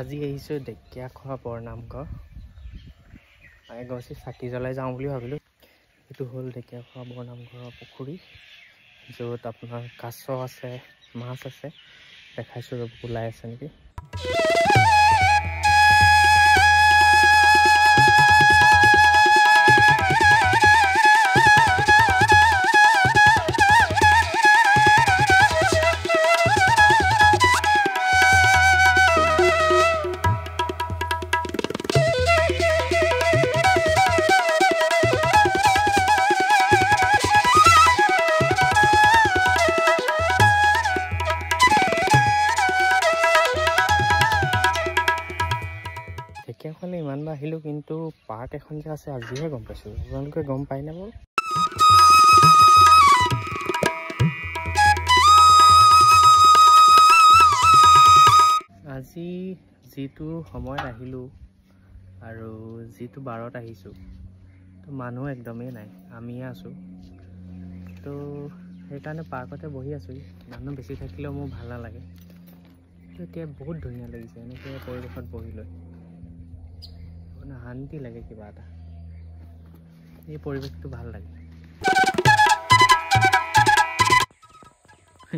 আজি আহিছোঁ ঢেকীয়াখোৱা বৰনামঘৰ। এগছি চাকি জ্বলাই যাওঁ বুলি ভাবিলোঁ। এইটো হ'ল ঢেকীয়াখোৱা বৰনামঘৰৰ পুখুৰী, য'ত আপোনাৰ কাছ আছে, মাছ আছে। দেখাইছোঁ ৰ'ব, ওলাই আছে নেকি। ঢেকীয়াখোৱালৈ ইমানবাৰ আহিলোঁ, কিন্তু পাৰ্ক এখন যে আছে আজিহে গম পাইছোঁ। আপোনালোকে গম পায়নে বাৰু? আজি যিটো সময়ত আহিলোঁ আৰু যিটো বাৰত আহিছোঁ, তো মানুহ একদমেই নাই, আমিয়ে আছোঁ। তো সেইকাৰণে পাৰ্কতে বহি আছোঁ। মানুহ বেছি থাকিলেও মোৰ ভাল নালাগে। তো এতিয়া বহুত ধুনীয়া লাগিছে এনেকৈ পৰিৱেশত বহি লৈ। মানে শান্তি লাগে কিবা এটা। এই পৰিৱেশটো ভাল লাগে।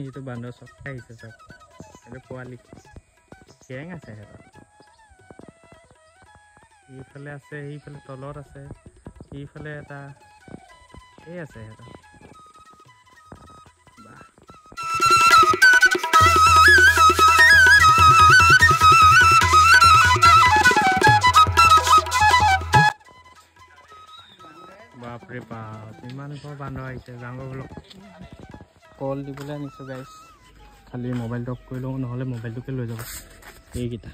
এইটো বান্দৰ চক আহিছে চব। এইটো পোৱালি কেং আছে সিহঁতৰ। এইফালে আছে, সেইফালে তলত আছে, এইফালে এটা এই আছে সিহঁতৰ। বাপৰে বাপ, ইমান ঘৰ বান্দৰ আহিছে। যাওঁ বোলো, কল দিবলৈ আনিছোঁ গাইছ। খালি মোবাইলটো অফ কৰি লওঁ, নহ'লে মোবাইলটোকে লৈ যাব এইকেইটা।